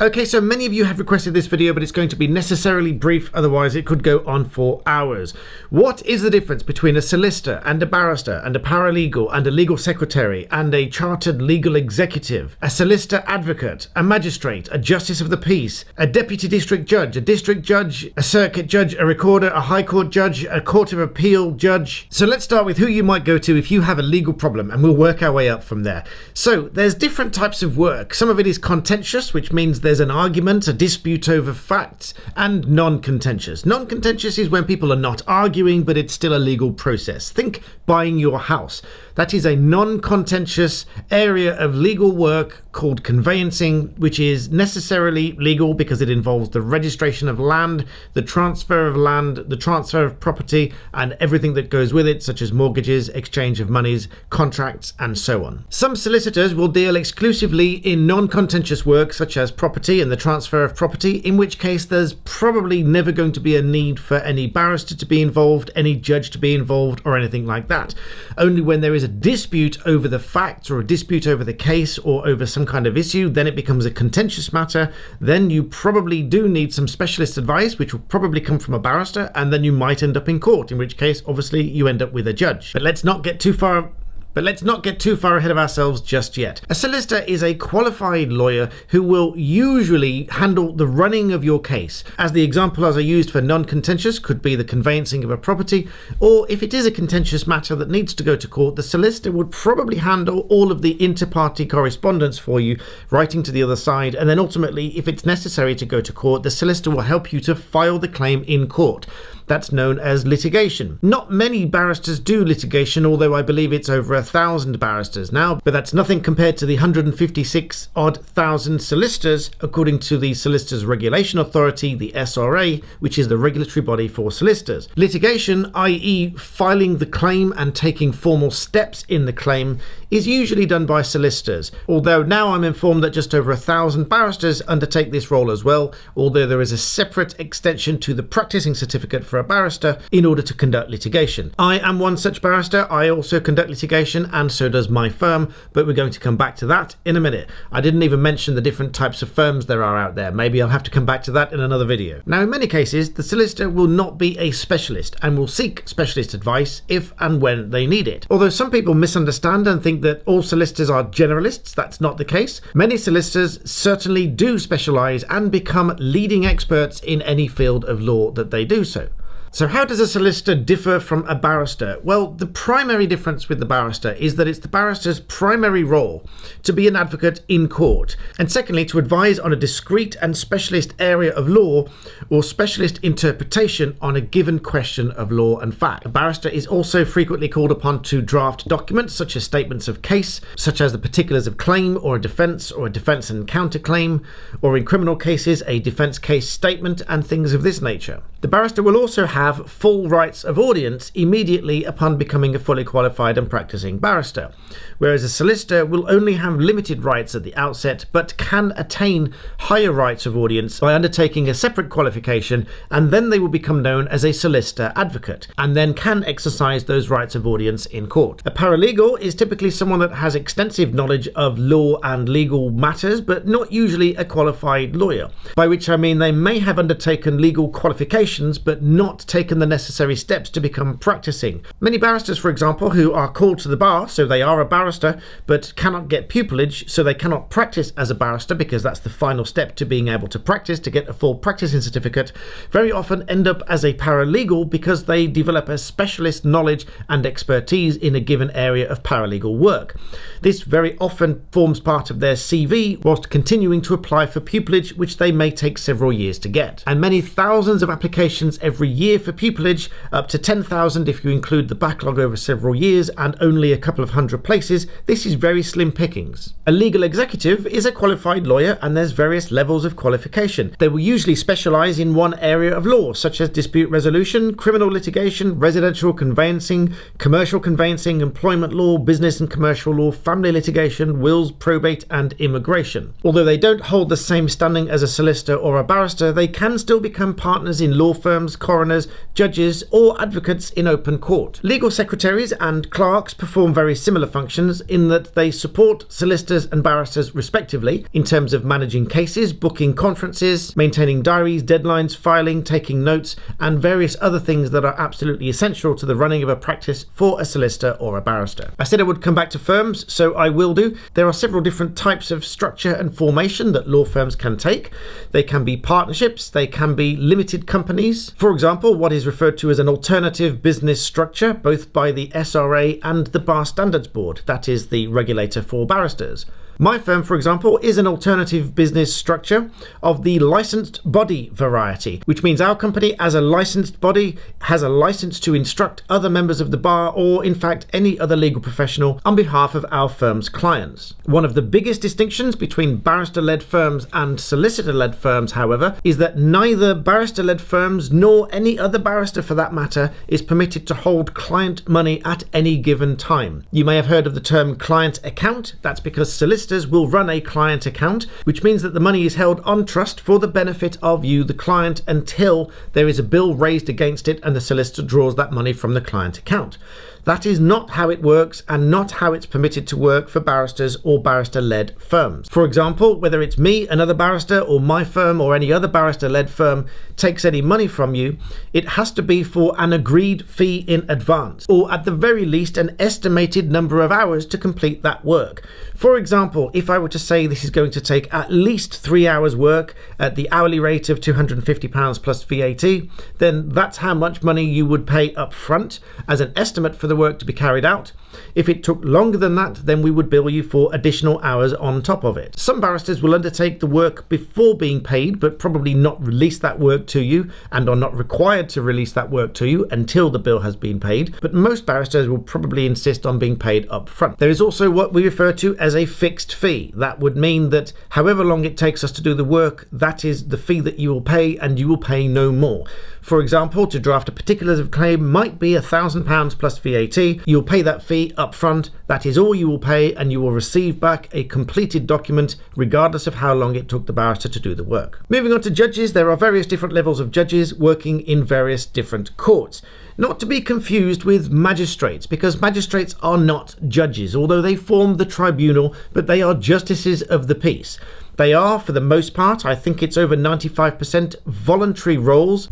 Okay, so many of you have requested this video, but it's going to be necessarily brief, otherwise it could go on for hours. What is the difference between a solicitor and a barrister and a paralegal and a legal secretary and a chartered legal executive, a solicitor advocate, a magistrate, a justice of the peace, a deputy district judge, a district judge, a circuit judge, a recorder, a high court judge, a court of appeal judge? So let's start with who you might go to if you have a legal problem, and we'll work our way up from there. So there's different types of work. Some of it is contentious, which means there's an argument, a dispute over facts, and non-contentious. Non-contentious is when people are not arguing, but it's still a legal process. Think buying your house. That is a non-contentious area of legal work called conveyancing, which is necessarily legal because it involves the registration of land, the transfer of property, and everything that goes with it, such as mortgages, exchange of monies, contracts, and so on. Some solicitors will deal exclusively in non-contentious work, such as property and the transfer of property, in which case there's probably never going to be a need for any barrister to be involved, any judge to be involved, or anything like that. Only when there is a dispute over the facts or a dispute over the case or over some kind of issue, then it becomes a contentious matter. Then you probably do need some specialist advice, which will probably come from a barrister, and then you might end up in court, in which case obviously you end up with a judge. But let's not get too far ahead of ourselves just yet. A solicitor is a qualified lawyer who will usually handle the running of your case. As the example as I used for non-contentious could be the conveyancing of a property, or if it is a contentious matter that needs to go to court, the solicitor would probably handle all of the inter-party correspondence for you, writing to the other side, and then ultimately, if it's necessary to go to court, the solicitor will help you to file the claim in court. That's known as litigation. Not many barristers do litigation, although I believe it's over 1,000 barristers now, but that's nothing compared to the 156 odd thousand solicitors, according to the Solicitors Regulation Authority, the SRA, which is the regulatory body for solicitors. Litigation, i.e. filing the claim and taking formal steps in the claim, is usually done by solicitors, although now I'm informed that just over 1,000 barristers undertake this role as well, although there is a separate extension to the practicing certificate for a barrister in order to conduct litigation. I am one such barrister. I also conduct litigation, and so does my firm, but we're going to come back to that in a minute. I didn't even mention the different types of firms there are out there. Maybe I'll have to come back to that in another video. Now, in many cases, the solicitor will not be a specialist and will seek specialist advice if and when they need it. Although some people misunderstand and think that all solicitors are generalists, that's not the case. Many solicitors certainly do specialize and become leading experts in any field of law that they do so. So how does a solicitor differ from a barrister? Well, the primary difference with the barrister is that it's the barrister's primary role to be an advocate in court, and secondly, to advise on a discrete and specialist area of law or specialist interpretation on a given question of law and fact. A barrister is also frequently called upon to draft documents such as statements of case, such as the particulars of claim or a defense and counterclaim, or in criminal cases, a defense case statement and things of this nature. The barrister will also have full rights of audience immediately upon becoming a fully qualified and practicing barrister, whereas a solicitor will only have limited rights at the outset, but can attain higher rights of audience by undertaking a separate qualification, and then they will become known as a solicitor advocate, and then can exercise those rights of audience in court. A paralegal is typically someone that has extensive knowledge of law and legal matters, but not usually a qualified lawyer, by which I mean they may have undertaken legal qualifications but not taken the necessary steps to become practicing. Many barristers, for example, who are called to the bar, so they are a barrister, but cannot get pupillage, so they cannot practice as a barrister because that's the final step to being able to practice, to get a full practicing certificate, very often end up as a paralegal because they develop a specialist knowledge and expertise in a given area of paralegal work. This very often forms part of their CV whilst continuing to apply for pupillage, which they may take several years to get. And many thousands of applications every year for pupillage, up to 10,000 if you include the backlog over several years, and only a couple of hundred places. This is very slim pickings. A legal executive is a qualified lawyer, and there's various levels of qualification. They will usually specialize in one area of law, such as dispute resolution, criminal litigation, residential conveyancing, commercial conveyancing, employment law, business and commercial law, family litigation, wills, probate, and immigration. Although they don't hold the same standing as a solicitor or a barrister, they can still become partners in law firms, coroners, judges, or advocates in open court. Legal secretaries and clerks perform very similar functions in that they support solicitors and barristers respectively in terms of managing cases, booking conferences, maintaining diaries, deadlines, filing, taking notes, and various other things that are absolutely essential to the running of a practice for a solicitor or a barrister. I said I would come back to firms, so I will do. There are several different types of structure and formation that law firms can take. They can be partnerships, they can be limited companies. For example, what is referred to as an alternative business structure, both by the SRA and the Bar Standards Board, that is the regulator for barristers. My firm, for example, is an alternative business structure of the licensed body variety, which means our company as a licensed body has a license to instruct other members of the bar or, in fact, any other legal professional on behalf of our firm's clients. One of the biggest distinctions between barrister-led firms and solicitor-led firms, however, is that neither barrister-led firms nor any other barrister for that matter is permitted to hold client money at any given time. You may have heard of the term client account. That's because solicitors will run a client account, which means that the money is held on trust for the benefit of you, the client, until there is a bill raised against it and the solicitor draws that money from the client account. That is not how it works and not how it's permitted to work for barristers or barrister-led firms. For example, whether it's me, another barrister, or my firm or any other barrister-led firm takes any money from you, it has to be for an agreed fee in advance, or at the very least an estimated number of hours to complete that work. For example, if I were to say this is going to take at least 3 hours work at the hourly rate of £250 plus VAT, then that's how much money you would pay up front as an estimate for the work to be carried out. If it took longer than that, then we would bill you for additional hours on top of it. Some barristers will undertake the work before being paid, but probably not release that work to you and are not required to release that work to you until the bill has been paid. But most barristers will probably insist on being paid up front. There is also what we refer to as a fixed fee. That would mean that however long it takes us to do the work, that is the fee that you will pay, and you will pay no more. For example, to draft a particulars of claim might be £1,000 plus VAT. You'll pay that fee up front. That is all you will pay, and you will receive back a completed document regardless of how long it took the barrister to do the work. Moving on to judges, there are various different levels of judges working in various different courts. Not to be confused with magistrates, because magistrates are not judges, although they form the tribunal, but they are justices of the peace. They are, for the most part, I think it's over 95%, voluntary roles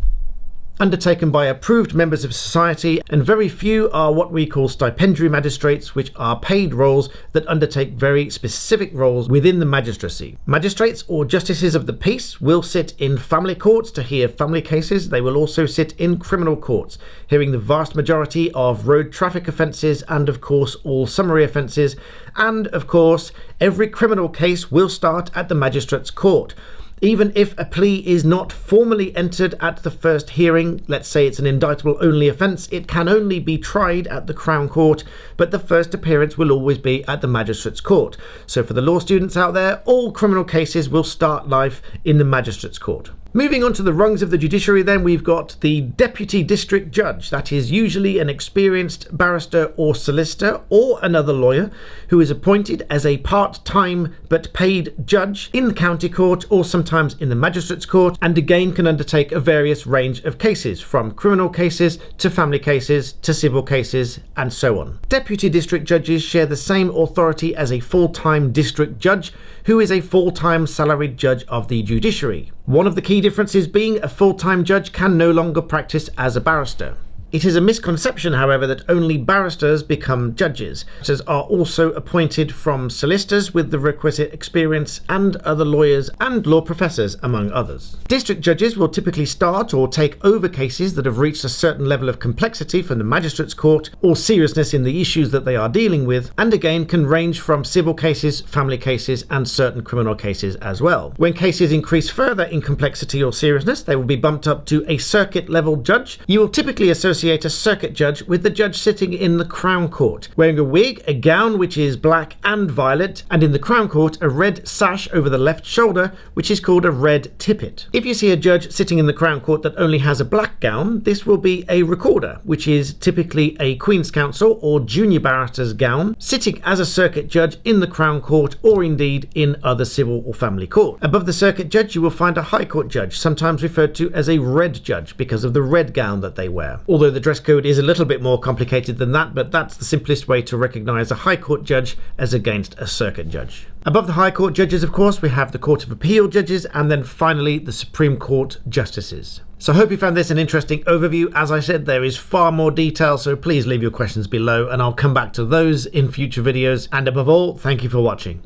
undertaken by approved members of society, and very few are what we call stipendiary magistrates, which are paid roles that undertake very specific roles within the magistracy. Magistrates or justices of the peace will sit in family courts to hear family cases. They will also sit in criminal courts, hearing the vast majority of road traffic offences and, of course, all summary offences. And, of course, every criminal case will start at the magistrate's court. Even if a plea is not formally entered at the first hearing, let's say it's an indictable-only offence, it can only be tried at the Crown Court, but the first appearance will always be at the Magistrate's Court. So for the law students out there, all criminal cases will start life in the Magistrate's Court. Moving on to the rungs of the judiciary then, we've got the Deputy District Judge. That is usually an experienced barrister or solicitor or another lawyer who is appointed as a part-time but paid judge in the county court or sometimes in the magistrate's court, and again can undertake a various range of cases, from criminal cases to family cases to civil cases and so on. Deputy District Judges share the same authority as a full-time district judge, who is a full-time salaried judge of the judiciary. One of the key differences being a full-time judge can no longer practice as a barrister. It is a misconception, however, that only barristers become judges. Barristers are also appointed from solicitors with the requisite experience and other lawyers and law professors, among others. District judges will typically start or take over cases that have reached a certain level of complexity from the magistrate's court or seriousness in the issues that they are dealing with, and again can range from civil cases, family cases, and certain criminal cases as well. When cases increase further in complexity or seriousness, they will be bumped up to a circuit-level judge. You will typically associate associate a circuit judge with the judge sitting in the Crown Court, wearing a wig, a gown which is black and violet, and in the Crown Court a red sash over the left shoulder, which is called a red tippet. If you see a judge sitting in the Crown Court that only has a black gown, this will be a recorder, which is typically a Queen's Counsel or junior barrister's gown, sitting as a circuit judge in the Crown Court or indeed in other civil or family court. Above the circuit judge you will find a High Court judge, sometimes referred to as a red judge because of the red gown that they wear. Although the dress code is a little bit more complicated than that, but that's the simplest way to recognise a High Court judge as against a circuit judge. Above the High Court judges, of course, we have the Court of Appeal judges and then finally the Supreme Court justices. So I hope you found this an interesting overview. As I said, there is far more detail, so please leave your questions below and I'll come back to those in future videos. And above all, thank you for watching.